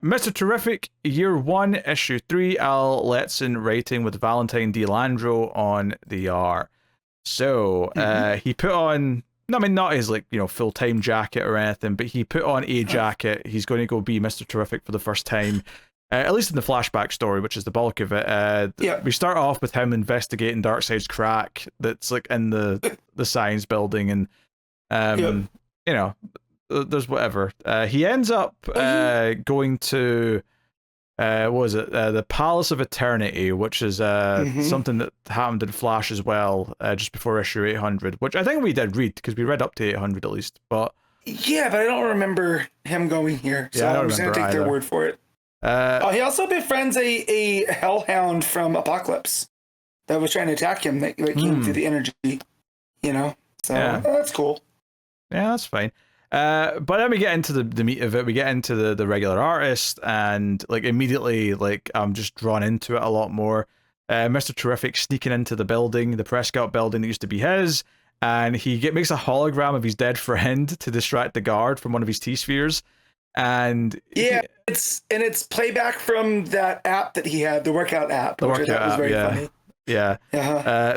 Mr. Terrific, Year 1, Issue 3, Al Letson writing with Valentine De Landro on the R. So, he put on, I mean, not his, like, you know, full-time jacket or anything, but he put on a jacket. He's going to go be Mr. Terrific for the first time, at least in the flashback story, which is the bulk of it. We start off with him investigating Darkseid's crack that's, like, in the science building, and, you know, there's whatever. He ends up going to what was it? The Palace of Eternity, which is something that happened in Flash as well, just before issue 800, which I think we did read because we read up to 800 at least. But yeah, but I don't remember him going here, so I'm just gonna take their word for it. He also befriends a hellhound from Apocalypse that was trying to attack him. That came through the energy, you know. So that's cool. Yeah, that's fine. But then we get into the meat of it. We get into the regular artist, and like immediately, like I'm just drawn into it a lot more. Mr. Terrific sneaking into the building, the Prescott building that used to be his, and he makes a hologram of his dead friend to distract the guard from one of his T-spheres. And it's playback from that app that he had, the workout app, which I thought was very funny.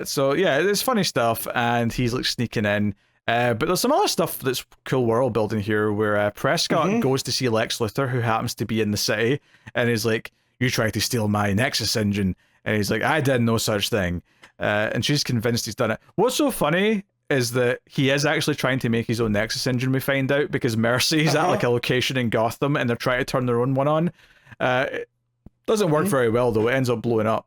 So yeah, it's funny stuff, and he's like sneaking in. But there's some other stuff that's cool world building here where Prescott goes to see Lex Luthor, who happens to be in the city, and he's like, "You tried to steal my Nexus engine," and he's like, "I did no such thing," and she's convinced he's done it. What's so funny is that he is actually trying to make his own Nexus engine, we find out, because Mercy's at like a location in Gotham and they're trying to turn their own one on. It doesn't work very well though. It ends up blowing up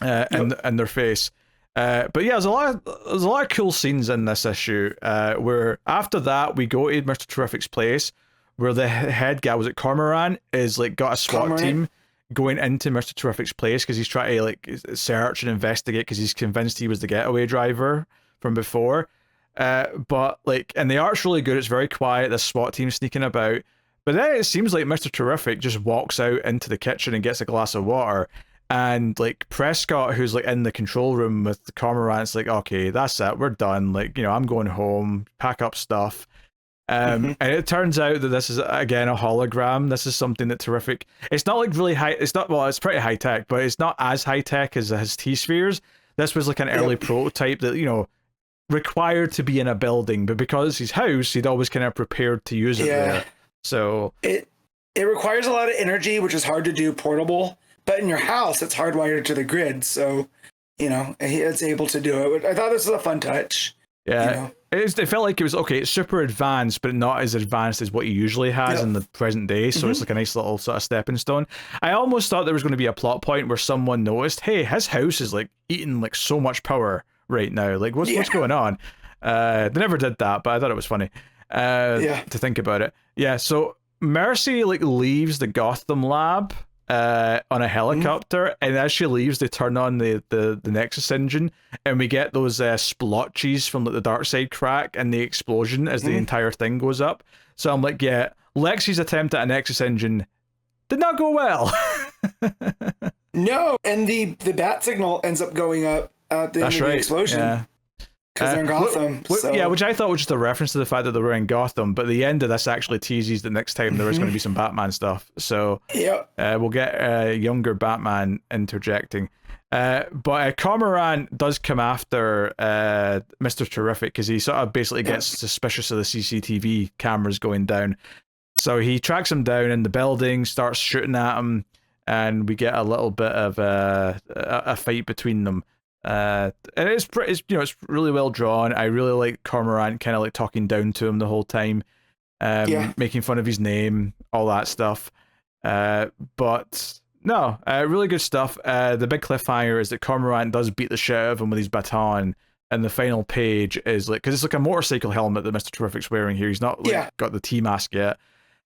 in their face. But yeah, there's a lot of cool scenes in this issue where after that we go to Mr. Terrific's place, where the head guy, was it Cormoran, is like got a SWAT team going into Mr. Terrific's place because he's trying to like search and investigate because he's convinced he was the getaway driver from before. But like, and the art's really good. It's very quiet. The SWAT team sneaking about, but then it seems like Mr. Terrific just walks out into the kitchen and gets a glass of water. And like Prescott, who's like in the control room with the Cormorant's like, okay, that's it, we're done. Like, you know, I'm going home, pack up stuff. And it turns out that this is again a hologram. This is something that Terrific. It's not like really high. It's not, well, it's pretty high tech, but it's not as high tech as his T-spheres. This was like an early prototype that, you know, required to be in a building, but because it's his house, he'd always kind of prepared to use it there. So it requires a lot of energy, which is hard to do portable. But in your house, it's hardwired to the grid, so, you know, it's able to do it. I thought this was a fun touch. Yeah, you know? It felt like it was, okay, it's super advanced, but not as advanced as what he usually has in the present day, so it's like a nice little sort of stepping stone. I almost thought there was going to be a plot point where someone noticed, hey, his house is like eating like so much power right now. Like, what's going on? They never did that, but I thought it was funny to think about it. Yeah, so Mercy like leaves the Gotham lab on a helicopter, and as she leaves they turn on the Nexus engine, and we get those splotches from like the Darkseid crack and the explosion as the entire thing goes up. So I'm like, yeah, Lexi's attempt at a Nexus engine did not go well. No, and the bat signal ends up going up at the end of the explosion. Because they're in Gotham. Yeah, which I thought was just a reference to the fact that they were in Gotham, but the end of this actually teases that next time there is going to be some Batman stuff. So we'll get younger Batman interjecting. But Cormoran does come after Mr. Terrific because he sort of basically gets suspicious of the CCTV cameras going down. So he tracks him down in the building, starts shooting at him, and we get a little bit of a fight between them. And it's really well drawn. I really like Cormorant kind of like talking down to him the whole time, making fun of his name, all that stuff. But no, really good stuff. The big cliffhanger is that Cormorant does beat the shit out of him with his baton, and the final page is like, because it's like a motorcycle helmet that Mr. Terrific's wearing here. He's not like got the T-mask yet,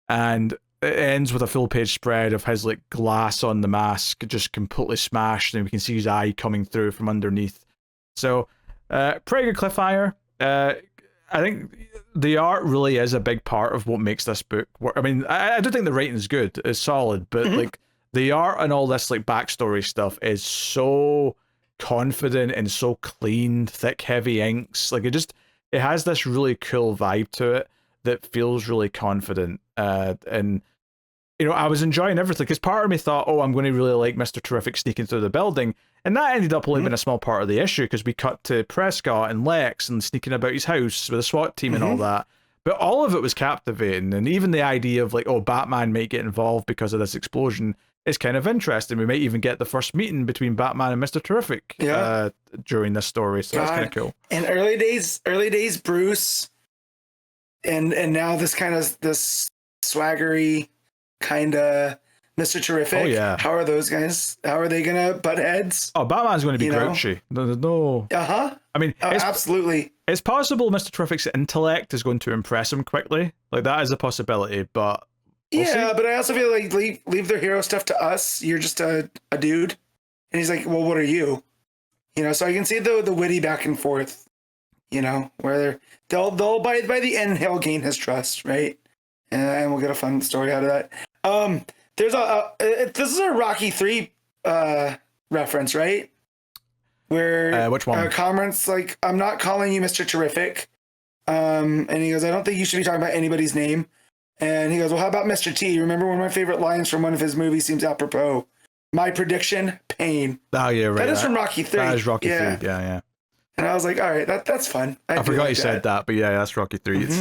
and it ends with a full page spread of his like glass on the mask just completely smashed, and we can see his eye coming through from underneath. So pretty good cliffhanger. I think the art really is a big part of what makes this book work. I mean, I do think the writing is good, it's solid, but like the art and all this like backstory stuff is so confident and so clean, thick, heavy inks. Like it has this really cool vibe to it that feels really confident. And I was enjoying everything, because part of me thought, oh, I'm going to really like Mr. Terrific sneaking through the building, and that ended up only being a small part of the issue, because we cut to Prescott and Lex and sneaking about his house with a SWAT team and all that. But all of it was captivating, and even the idea of like, oh, Batman might get involved because of this explosion is kind of interesting. We might even get the first meeting between Batman and Mr. Terrific during this story, so that's kind of cool. And early days Bruce, and now this swaggery kind of Mr. Terrific. Oh yeah. How are those guys? How are they gonna butt heads? Oh, Batman's going to be grouchy. No. I mean, absolutely. It's possible Mr. Terrific's intellect is going to impress him quickly. Like, that is a possibility, but we'll see. But I also feel like leave their hero stuff to us. You're just a dude. And he's like, well, what are you? So I can see the witty back and forth, where they'll by the end he'll gain his trust, right? And we'll get a fun story out of that. There's this is a Rocky 3 reference, right? Where which one? Cameron's like, I'm not calling you Mr. Terrific. And he goes, I don't think you should be talking about anybody's name. And he goes, well, how about Mr. T? Remember, one of my favorite lines from one of his movies seems apropos. My prediction, pain. Oh, yeah, right. That is from Rocky 3. That is Rocky 3, yeah. And I was like, all right, that's fun. I forgot you said that, but yeah, that's Rocky 3. It's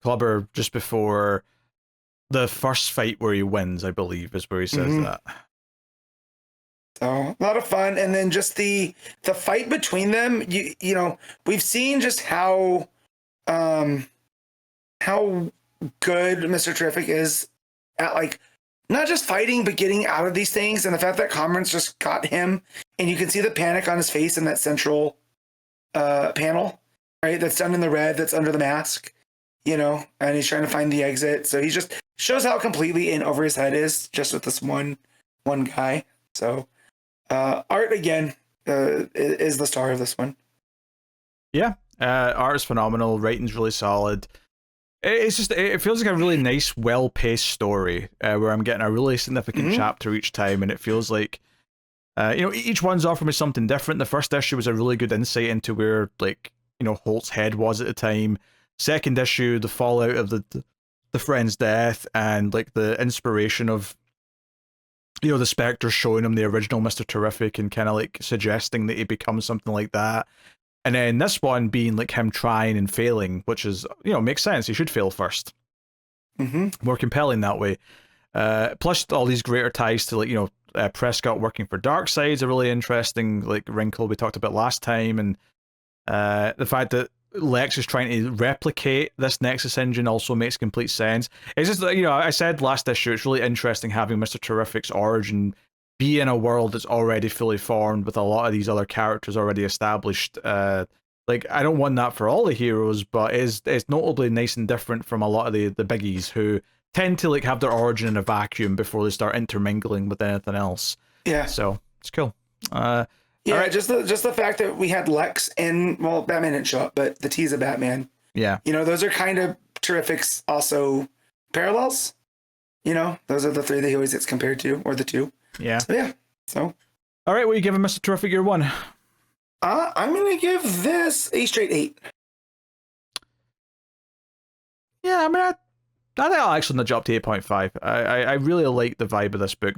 Clubber just before the first fight where he wins, I believe, is where he says that. So a lot of fun, and then just the fight between them. We've seen just how good Mr. Terrific is at like not just fighting but getting out of these things, and the fact that Cameron's just got him, and you can see the panic on his face in that central panel, right? That's done in the red, that's under the mask, and he's trying to find the exit. So he just shows how completely in over his head is just with this one guy. So. Art again is the star of this one. Yeah, art is phenomenal. Writing's really solid. It feels like a really nice, well-paced story where I'm getting a really significant chapter each time, and it feels like each one's offering me something different. The first issue was a really good insight into where Holt's head was at the time. Second issue, the fallout of the friend's death and like the inspiration of the Spectre showing him the original Mr. Terrific and kind of like suggesting that he becomes something like that. And then this one being like him trying and failing, which is, makes sense. He should fail first. More compelling that way. Plus all these greater ties to like, Prescott working for Darkseid is a really interesting like wrinkle we talked about last time. And the fact that Lex is trying to replicate this Nexus engine also makes complete sense. It's just, I said last issue, it's really interesting having Mr. Terrific's origin be in a world that's already fully formed with a lot of these other characters already established. Like, I don't want that for all the heroes, but it's notably nice and different from a lot of the biggies who tend to like have their origin in a vacuum before they start intermingling with anything else. Yeah. So it's cool. Yeah, right. just the fact that we had Lex and Batman didn't show up, but the tease of Batman. Yeah. Those are kind of Terrific's also parallels. Those are the three that he always gets compared to, or the two. Yeah. So. All right, what are you giving Mr. Terrific year one? I'm gonna give this a straight 8. Yeah, I mean, I think I'll actually nudge up to 8.5. I really like the vibe of this book.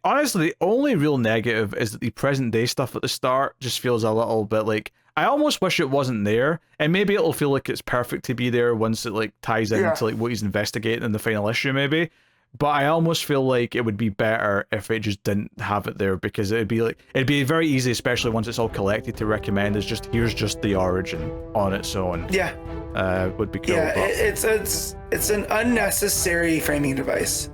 Honestly, the only real negative is that the present day stuff at the start just feels a little bit like, I almost wish it wasn't there, and maybe it'll feel like it's perfect to be there once it like ties into like what he's investigating in the final issue maybe, but I almost feel like it would be better if it just didn't have it there, because it'd be very easy, especially once it's all collected, to recommend as just here's just the origin on its own. Would be cool. It's an unnecessary framing device.